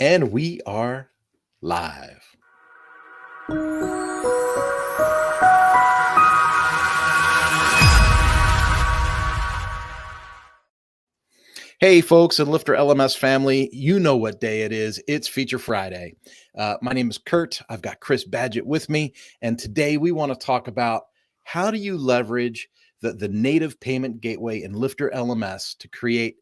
And we are live. Hey, folks and LifterLMS family, you know what day it is. It's Feature Friday. My name is Kurt. I've got Chris Badgett with me. And today we want to talk about how do you leverage the native payment gateway in LifterLMS to create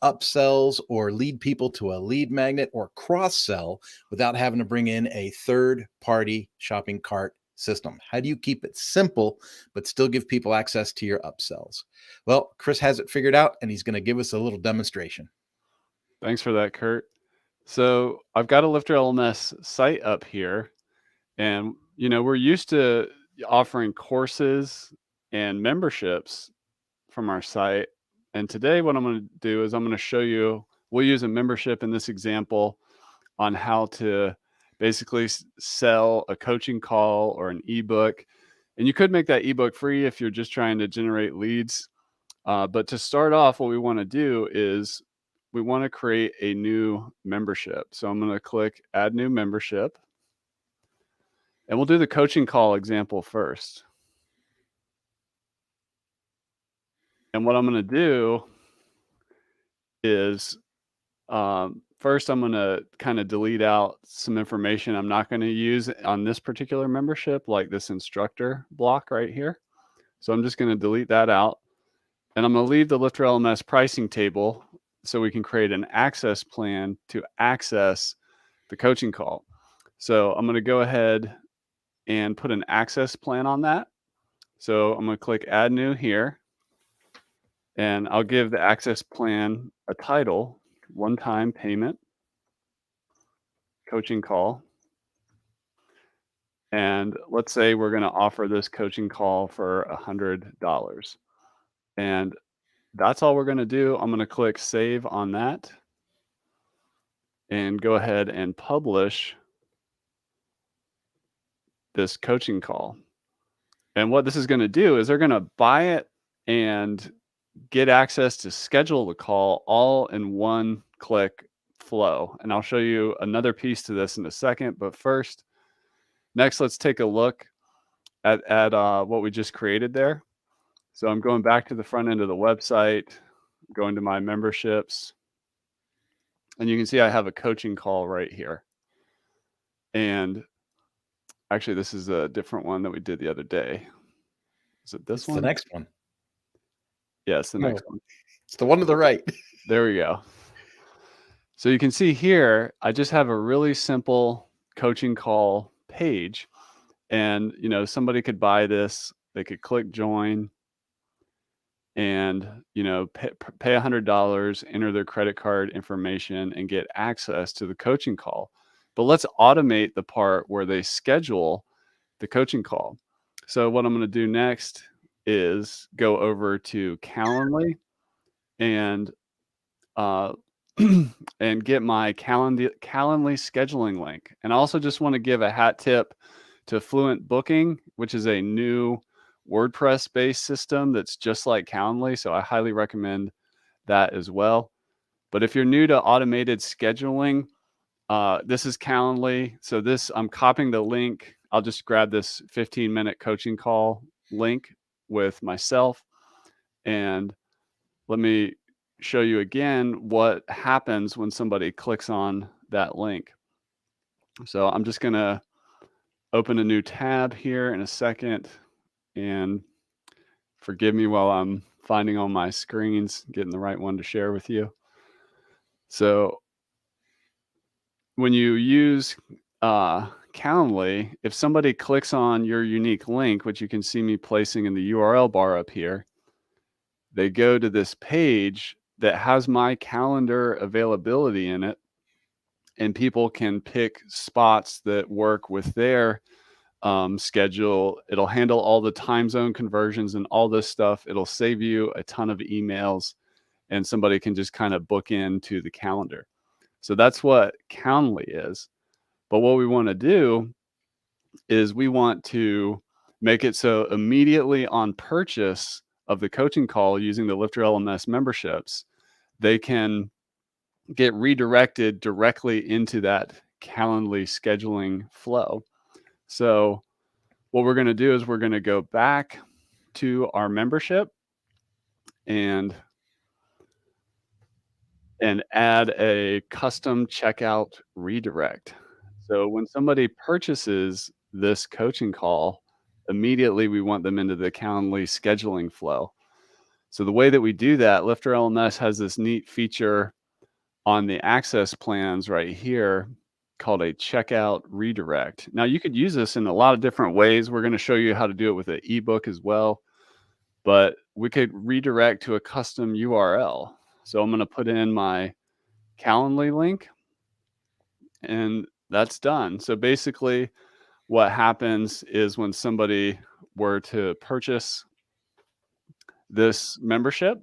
upsells or lead people to a lead magnet or cross-sell without having to bring in a third-party shopping cart system. How do you keep it simple but still give people access to your upsells? Well, Chris has it figured out and he's going to give us a little demonstration. Thanks for that, Kurt. So I've got a LifterLMS site up here, and we're used to offering courses and memberships from our site. And today what I'm going to do is I'm going to show you, we'll use a membership in this example on how to basically sell a coaching call or an ebook. And you could make that ebook free if you're just trying to generate leads. But to start off, what we want to do is we want to create a new membership. So I'm going to click add new membership, and we'll do the coaching call example first. And what I'm going to do is first I'm going to kind of delete out some information I'm not going to use on this particular membership, like this instructor block right here. So I'm just going to delete that out. And I'm going to leave the LifterLMS pricing table so we can create an access plan to access the coaching call. So I'm going to go ahead and put an access plan on that. So I'm going to click add new here, and I'll give the access plan a title, one-time payment coaching call. And let's say we're going to offer this coaching call for $100. And that's all we're going to do. I'm going to click save on that and go ahead and publish this coaching call. And what this is going to do is they're going to buy it and get access to schedule the call all in one click flow. And I'll show you another piece to this in a second. But first, next, let's take a look at what we just created there. So I'm going back to the front end of the website, going to my memberships, and you can see I have a coaching call right here. And actually, this is a different one that we did the other day. Is it this one? The next one. Yes, the next one. It's the one to the right. There we go. So you can see here, I just have a really simple coaching call page. And, somebody could buy this. They could click join and, pay $100, enter their credit card information, and get access to the coaching call. But let's automate the part where they schedule the coaching call. So what I'm going to do next is go over to Calendly and and get my Calendly scheduling link. And I also just want to give a hat tip to Fluent Booking, which is a new WordPress-based system that's just like Calendly. So I highly recommend that as well. But if you're new to automated scheduling, this is Calendly. So I'm copying the link. I'll just grab this 15-minute coaching call link with myself. And let me show you again what happens when somebody clicks on that link. So I'm just going to open a new tab here in a second, and forgive me while I'm finding all my screens, getting the right one to share with you. So when you use Calendly, if somebody clicks on your unique link, which you can see me placing in the URL bar up here, they go to this page that has my calendar availability in it, and people can pick spots that work with their schedule. It'll handle all the time zone conversions and all this stuff. It'll save you a ton of emails, and somebody can just kind of book into the calendar. So that's what Calendly is. But what we want to do is we want to make it so immediately on purchase of the coaching call using the LifterLMS memberships, they can get redirected directly into that Calendly scheduling flow. So what we're going to do is we're going to go back to our membership and add a custom checkout redirect. So when somebody purchases this coaching call, immediately we want them into the Calendly scheduling flow. So the way that we do that, LifterLMS has this neat feature on the access plans right here called a checkout redirect. Now you could use this in a lot of different ways. We're going to show you how to do it with an ebook as well, but we could redirect to a custom URL. So I'm going to put in my Calendly link and that's done. So basically what happens is when somebody were to purchase this membership,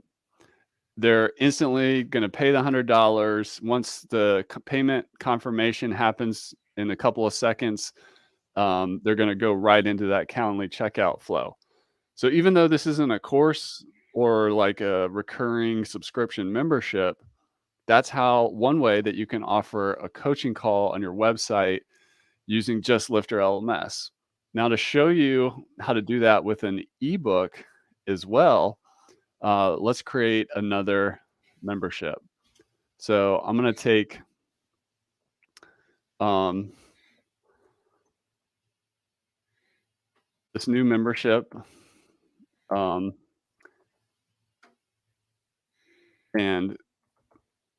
they're instantly going to pay the $100. Once the payment confirmation happens in a couple of seconds, they're going to go right into that Calendly checkout flow. So even though this isn't a course or like a recurring subscription membership, that's how one way that you can offer a coaching call on your website using just Lifter LMS. Now, to show you how to do that with an ebook as well, let's create another membership. So I'm going to take this new membership and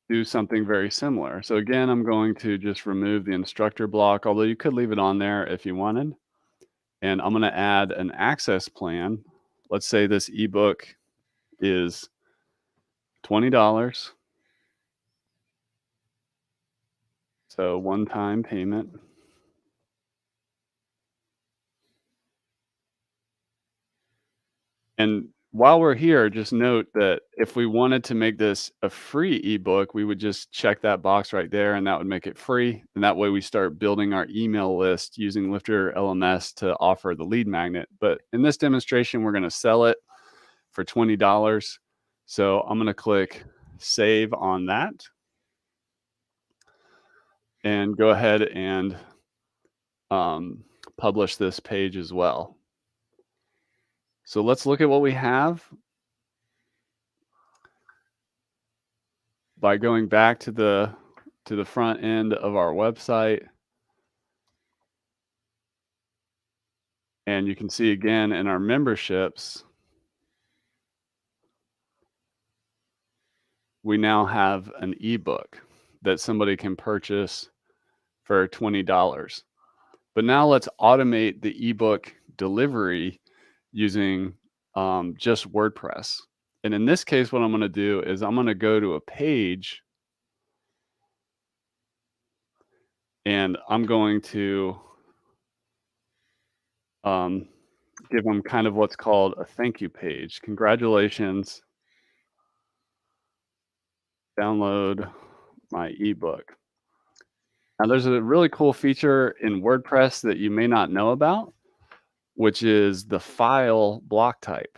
do something very similar. So again, I'm going to just remove the instructor block, although you could leave it on there if you wanted. And I'm going to add an access plan. Let's say this ebook is $20. So one-time payment. And while we're here, just note that if we wanted to make this a free ebook, we would just check that box right there and that would make it free. And that way we start building our email list using Lifter LMS to offer the lead magnet. But in this demonstration, we're going to sell it for $20. So I'm going to click save on that and go ahead and publish this page as well. So let's look at what we have. By going back to the front end of our website. And you can see again in our memberships, we now have an ebook that somebody can purchase for $20. But now let's automate the ebook delivery using just WordPress. And in this case, what I'm going to do is I'm going to go to a page and I'm going to give them kind of what's called a thank you page. Congratulations. Download my ebook. Now, there's a really cool feature in WordPress that you may not know about, which is the file block type.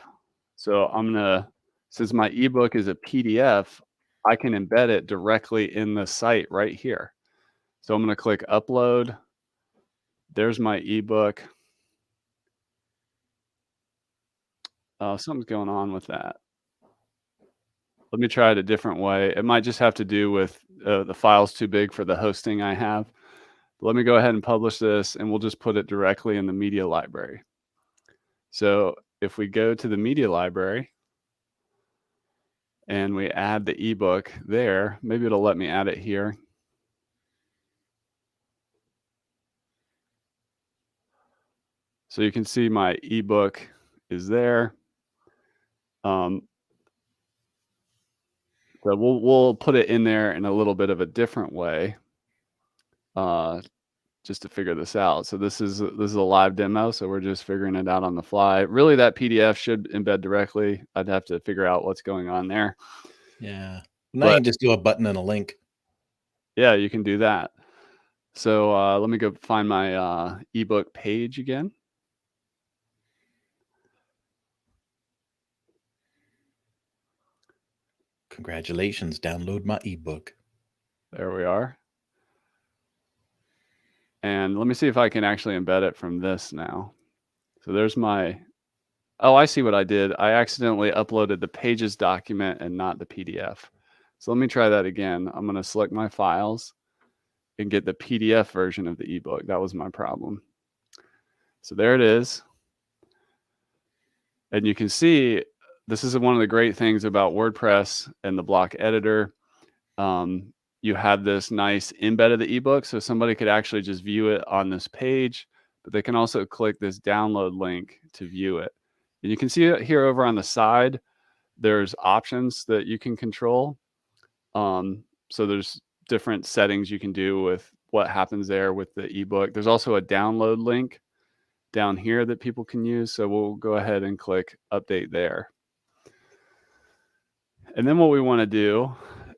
So I'm going to, since my ebook is a PDF, I can embed it directly in the site right here. So I'm going to click upload. There's my ebook. Something's going on with that. Let me try it a different way. It might just have to do with the file's too big for the hosting I have. But let me go ahead and publish this and we'll just put it directly in the media library. So if we go to the media library and we add the ebook there, maybe it'll let me add it here. So you can see my ebook is there. So we'll put it in there in a little bit of a different way, just to figure this out. So this is a live demo, so we're just figuring it out on the fly. Really, that PDF should embed directly. I'd have to figure out what's going on there. Yeah. Now you can just do a button and a link. Yeah, you can do that. So let me go find my ebook page again. Congratulations, download my ebook. There we are. And let me see if I can actually embed it from this now. So there's my, oh, I see what I did. I accidentally uploaded the Pages document and not the PDF. So let me try that again. I'm going to select my files and get the PDF version of the ebook. That was my problem. So there it is. And you can see this is one of the great things about WordPress and the block editor. You have this nice embed of the ebook, so somebody could actually just view it on this page, but they can also click this download link to view it. And you can see it here over on the side. There's options that you can control. So there's different settings you can do with what happens there with the ebook. There's also a download link down here that people can use. So we'll go ahead and click update there. And then what we want to do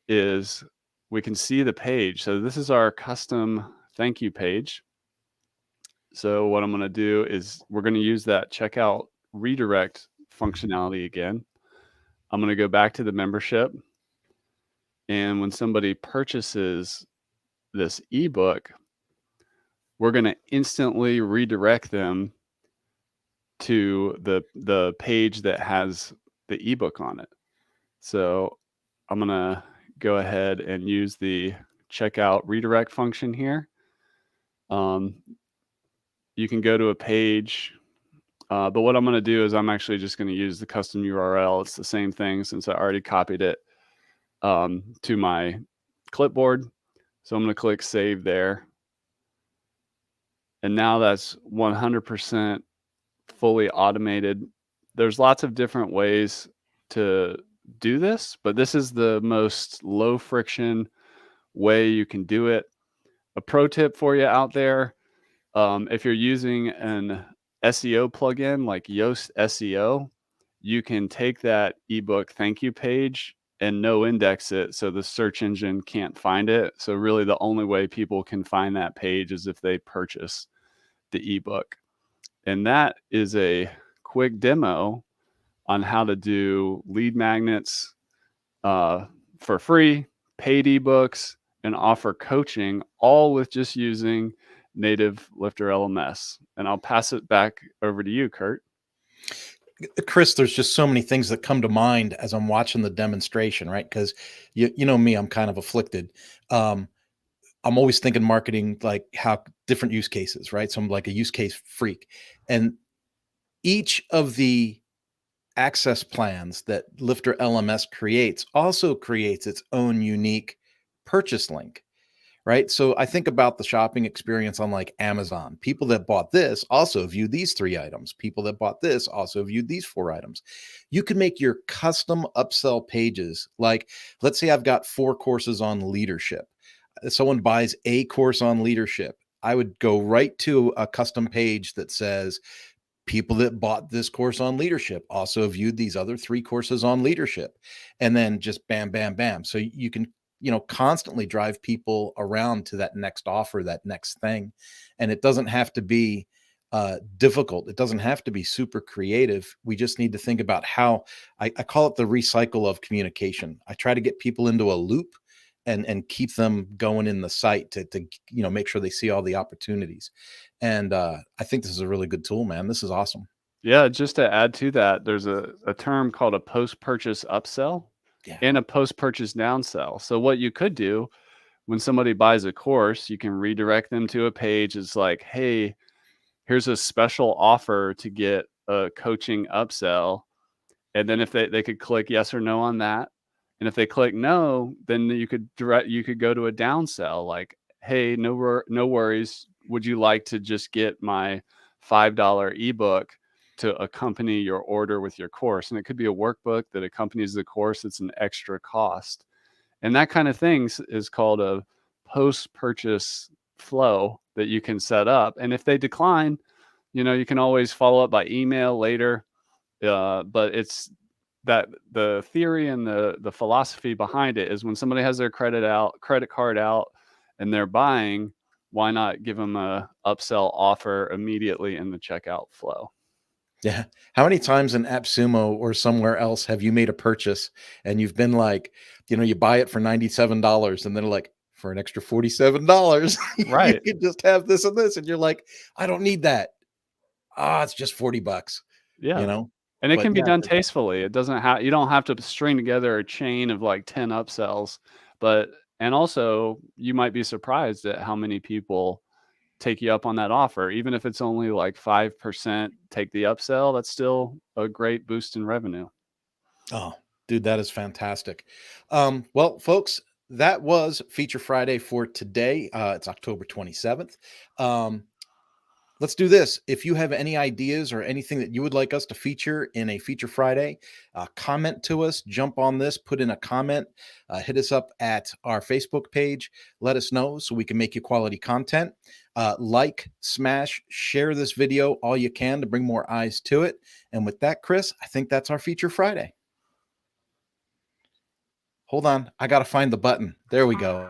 is we can see the page. So this is our custom thank you page. So what I'm going to do is we're going to use that checkout redirect functionality again. I'm going to go back to the membership. And when somebody purchases this ebook, we're going to instantly redirect them to the page that has the ebook on it. So I'm going to go ahead and use the checkout redirect function here. You can go to a page, but what I'm going to do is I'm actually just going to use the custom URL. It's the same thing since I already copied it to my clipboard. So I'm going to click save there. And now that's 100% fully automated. There's lots of different ways to do this, but this is the most low friction way you can do it. A pro tip for you out there, if you're using an SEO plugin like Yoast SEO, you can take that ebook thank you page and no index it so the search engine can't find it. So really the only way people can find that page is if they purchase the ebook. And that is a quick demo on how to do lead magnets for free, paid ebooks, and offer coaching, all with just using native LifterLMS. And I'll pass it back over to you, Kurt. Chris, there's just so many things that come to mind as I'm watching the demonstration, right? Because you know me, I'm kind of afflicted. I'm always thinking marketing, like how different use cases, right? So I'm like a use case freak. And each of the access plans that Lifter LMS creates also creates its own unique purchase link, right? So I think about the shopping experience on like Amazon. People that bought this also view these 3 items. People that bought this also viewed these 4 items. You can make your custom upsell pages. Like, let's say I've got 4 courses on leadership. Someone buys a course on leadership. I would go right to a custom page that says, people that bought this course on leadership also viewed these other 3 courses on leadership, and then just bam, bam, bam. So you can, constantly drive people around to that next offer, that next thing. And it doesn't have to be difficult. It doesn't have to be super creative. We just need to think about how I call it the recycle of communication. I try to get people into a loop and keep them going in the site to make sure they see all the opportunities. And I think this is a really good tool, man. This is awesome. Yeah, just to add to that, there's a term called a post-purchase upsell and a post-purchase downsell. So what you could do when somebody buys a course, you can redirect them to a page. It's like, hey, here's a special offer to get a coaching upsell. And then if they could click yes or no on that. And if they click no, then you could go to a downsell, like, hey, no worries. Would you like to just get my $5 ebook to accompany your order with your course? And it could be a workbook that accompanies the course. It's an extra cost. And that kind of thing is called a post-purchase flow that you can set up. And if they decline, you can always follow up by email later. But it's that the theory and the philosophy behind it is when somebody has their credit card out and they're buying, why not give them a upsell offer immediately in the checkout flow? Yeah. How many times in AppSumo or somewhere else have you made a purchase and you've been like, you buy it for $97 and then like, for an extra $47, Right. you can just have this and this. And you're like, I don't need that. It's just $40, Yeah. And it but can be yeah, done tastefully. It doesn't have you don't have to string together a chain of like 10 upsells, but and also you might be surprised at how many people take you up on that offer. Even if it's only like 5% take the upsell, that's still a great boost in revenue. oh, dude, that is fantastic. Well, folks, that was Feature Friday for today. It's October 27th. Let's do this. If you have any ideas or anything that you would like us to feature in a Feature Friday, comment to us, jump on this, put in a comment, hit us up at our Facebook page. Let us know so we can make you quality content. Like, smash, share this video all you can to bring more eyes to it. And with that, Chris, I think that's our Feature Friday. Hold on. I got to find the button. There we go.